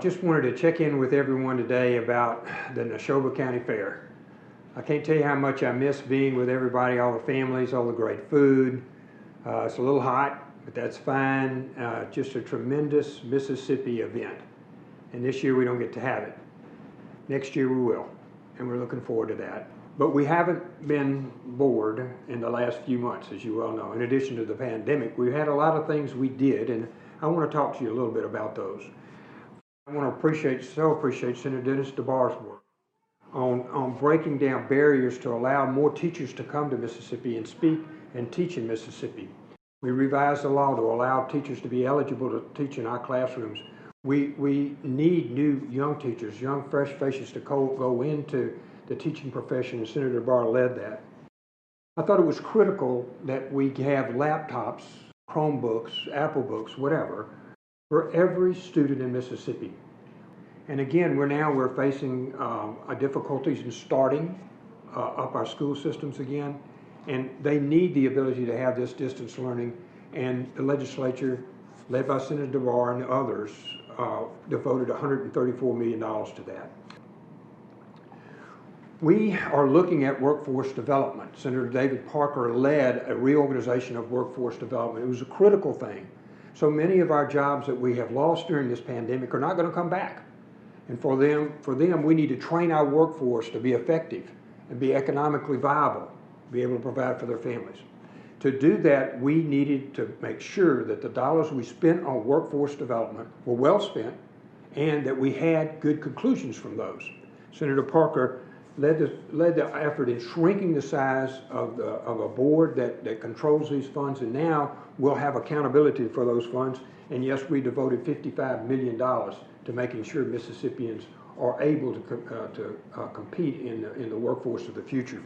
Just wanted to check in with everyone today about the Neshoba County Fair. I can't tell you how much I miss being with everybody, all the families, all the great food. It's a little hot, but that's fine. Just a tremendous Mississippi event. And this year we don't get to have it. Next year we will, and we're looking forward to that. But we haven't been bored in the last few months, as you well know. In addition to the pandemic, we've had a lot of things we did, and I want to talk to you a little bit about those. I want to appreciate Senator Dennis DeBar's work on breaking down barriers to allow more teachers to come to Mississippi and speak and teach in Mississippi. We revised the law to allow teachers to be eligible to teach in our classrooms. We need new young teachers, young fresh faces to go into the teaching profession, and Senator DeBar led that. I thought it was critical that we have laptops, Chromebooks, Apple books, whatever, for every student in Mississippi. And again, we're facing difficulties in starting up our school systems again, and they need the ability to have this distance learning, and the legislature, led by Senator DeBar and others, devoted $134 million to that. We are looking at workforce development. Senator David Parker led a reorganization of workforce development. It was a critical thing. So many of our jobs that we have lost during this pandemic are not going to come back. And for them, we need to train our workforce to be effective and be economically viable, be able to provide for their families. To do that, we needed to make sure that the dollars we spent on workforce development were well spent and that we had good conclusions from those. Senator Parker led the effort in shrinking the size of a board that controls these funds, and now we'll have accountability for those funds. And yes, we devoted $55 million to making sure Mississippians are able to compete in the workforce of the future.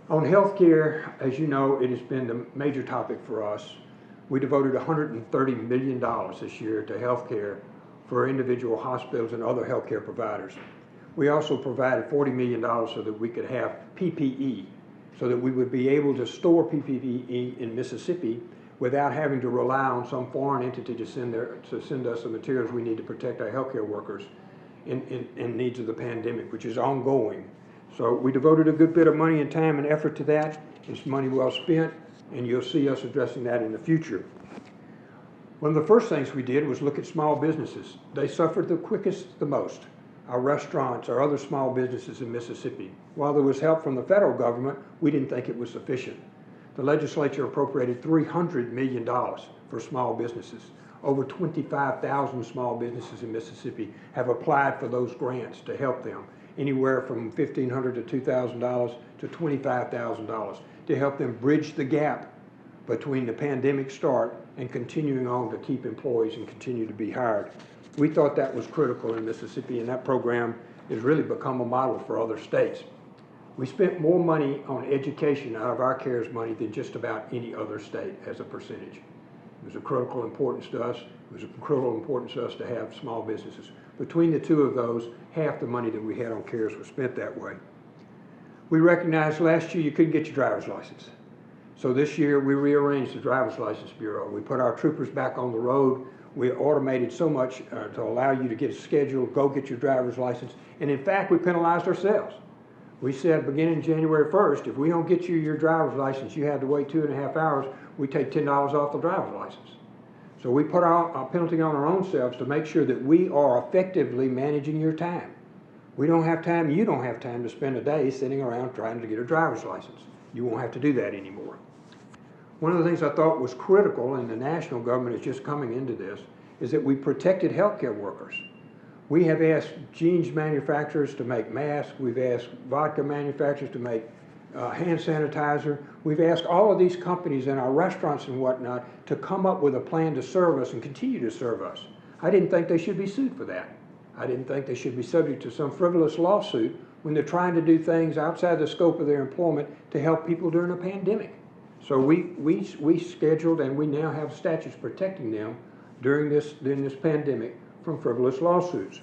On health care, as you know, it has been the major topic for us. We devoted $130 million this year to health care for individual hospitals and other health care providers. We also provided $40 million so that we could have PPE, so that we would be able to store PPE in Mississippi without having to rely on some foreign entity to send us the materials we need to protect our healthcare workers in needs of the pandemic, which is ongoing. So we devoted a good bit of money and time and effort to that. It's money well spent, and you'll see us addressing that in the future. One of the first things we did was look at small businesses. They suffered the quickest, the most. Our restaurants, our other small businesses in Mississippi. While there was help from the federal government, we didn't think it was sufficient. The legislature appropriated $300 million for small businesses. Over 25,000 small businesses in Mississippi have applied for those grants to help them, anywhere from $1,500 to $2,000 to $25,000, to help them bridge the gap between the pandemic start and continuing on to keep employees and continue to be hired. We thought that was critical in Mississippi, and that program has really become a model for other states. We spent more money on education out of our CARES money than just about any other state as a percentage. It was of critical importance to us. It was of critical importance to us to have small businesses. Between the two of those, half the money that we had on CARES was spent that way. We recognized last year you couldn't get your driver's license. So this year we rearranged the Driver's License Bureau. We put our troopers back on the road. We automated so much to allow you to get a schedule, go get your driver's license. And in fact, we penalized ourselves. We said beginning January 1st, if we don't get you your driver's license, you had to wait 2.5 hours, we take $10 off the driver's license. So we put our penalty on our own selves to make sure that we are effectively managing your time. We don't have time, you don't have time to spend a day sitting around trying to get a driver's license. You won't have to do that anymore. One of the things I thought was critical, and the national government is just coming into this, is that we protected healthcare workers. We have asked jeans manufacturers to make masks. We've asked vodka manufacturers to make hand sanitizer. We've asked all of these companies in our restaurants and whatnot to come up with a plan to serve us and continue to serve us. I didn't think they should be sued for that. I didn't think they should be subject to some frivolous lawsuit when they're trying to do things outside the scope of their employment to help people during a pandemic. So we scheduled, and we now have statutes protecting them during this pandemic from frivolous lawsuits.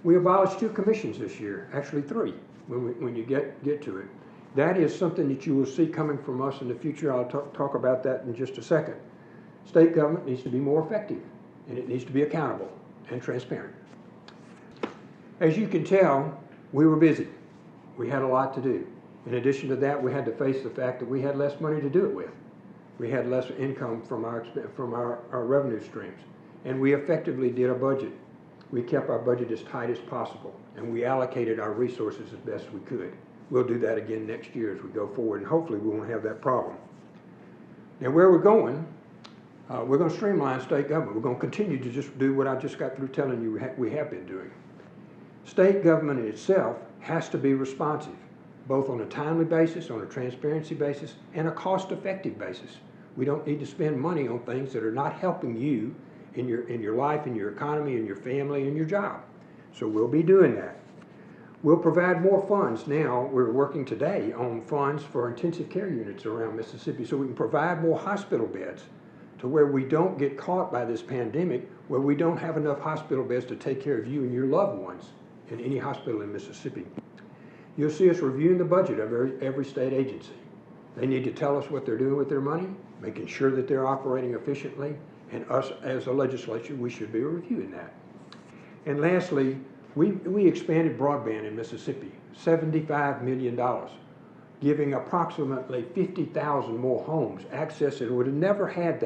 We abolished 2 commissions this year, actually 3, when you get to it. That is something that you will see coming from us in the future. I'll talk about that in just a second. State government needs to be more effective, and it needs to be accountable. and transparent. As you can tell, we were busy. We had a lot to do. In addition to that, we had to face the fact that we had less money to do it with. We had less income from our revenue streams. And we effectively did a budget. We kept our budget as tight as possible, and we allocated our resources as best we could. We'll do that again next year as we go forward, and hopefully we won't have that problem. Now, where we're going to streamline state government. We're going to continue to just do what I just got through telling you we have been doing. State government itself has to be responsive, both on a timely basis, on a transparency basis, and a cost-effective basis. We don't need to spend money on things that are not helping you in your life, in your economy, in your family, in your job. So we'll be doing that. We'll provide more funds now. We're working today on funds for intensive care units around Mississippi so we can provide more hospital beds to where we don't get caught by this pandemic, where we don't have enough hospital beds to take care of you and your loved ones in any hospital in Mississippi. You'll see us reviewing the budget of every state agency. They need to tell us what they're doing with their money, making sure that they're operating efficiently, and us as a legislature, we should be reviewing that. And lastly, we expanded broadband in Mississippi, $75 million, giving approximately 50,000 more homes access that would have never had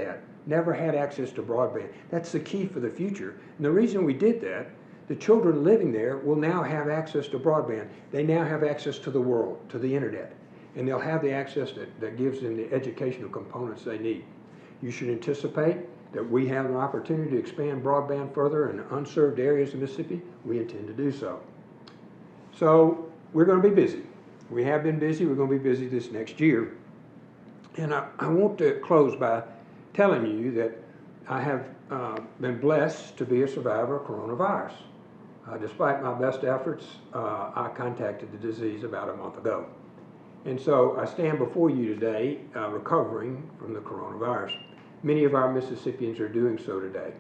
access to broadband. That's the key for the future. And the reason we did that, the children living there will now have access to broadband. They now have access to the world, to the internet, and they'll have the access that gives them the educational components they need. You should anticipate that we have an opportunity to expand broadband further in unserved areas of Mississippi. We intend to do so. So we're going to be busy. We have been busy. We're going to be busy this next year. And I want to close by telling you that I have been blessed to be a survivor of coronavirus. Despite my best efforts, I contacted the disease about a month ago. And so I stand before you today recovering from the coronavirus. Many of our Mississippians are doing so today.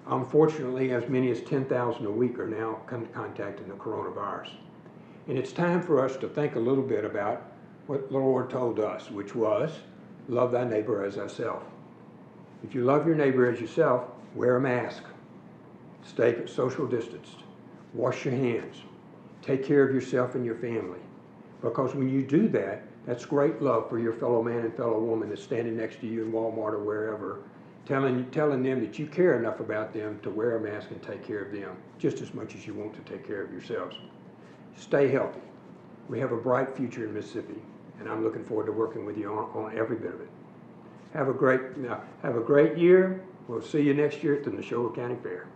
Unfortunately, as many as 10,000 a week are now contacting the coronavirus. And it's time for us to think a little bit about what the Lord told us, which was, love thy neighbor as thyself. If you love your neighbor as yourself, wear a mask, stay social distanced, wash your hands, take care of yourself and your family. Because when you do that, that's great love for your fellow man and fellow woman that's standing next to you in Walmart or wherever, telling them that you care enough about them to wear a mask and take care of them, just as much as you want to take care of yourselves. Stay healthy. We have a bright future in Mississippi, and I'm looking forward to working with you on every bit of it. Have a great year. We'll see you next year at the Neshoba County Fair.